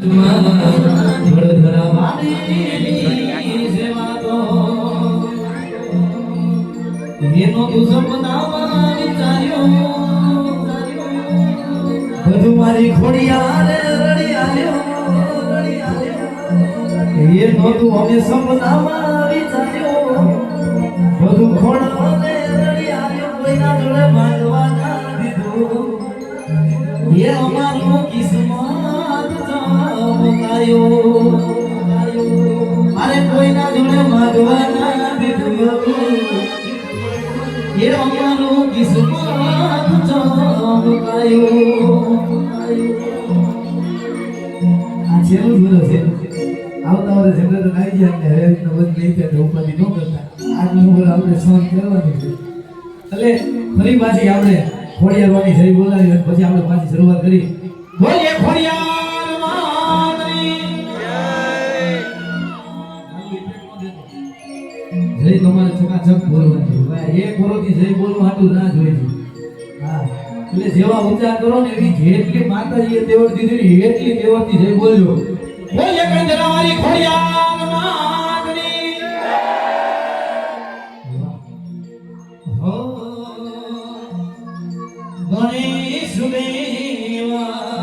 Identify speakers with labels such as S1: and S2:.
S1: વડોદરા વાળી સેવા તો એનો તું સપનામાં વિચાર્યો બધું મારી ખોડિયારે રડી આવ્યો એનો તું અમે સપનામાં વિચાર્યો બધું ખોડાને રડી આવ્યો કોઈના જોડે માંગવાના દીધું એ અમારો કિસ્મત અરે કોઈના જોડે માંગવાના દીધું એ અમારું કિસ્મત ચમકાયો આ છેલ્લું બોલો છે આવતા વર્ષે જેમને તો નાઈ ગયા ને હવે નવદ નહીં થાય ઉપાધિ ન કરતા આજનું બોલ આપણે સહન કરવાની છે એટલે ફરી પાછી આપણે ખોડિયારવાની જઈ બોલાવી પછી આપણે પાછી શરૂઆત કરી બોલીએ ખોડિયાર માતની જય તમારે ચકાચક બોલવાની ભાઈ એક બોલોથી જય બોલવા હાટું ના જોઈ હા એટલે જેવા ઉચ્ચાર કરો ને એવી જેટલી માતાજીએ તેવડ દીધી એટલી તેવડથી જય બોલજો બોલીએ કંજરાવાળી ખોડિયાર માતની હો ગણેશ દેવા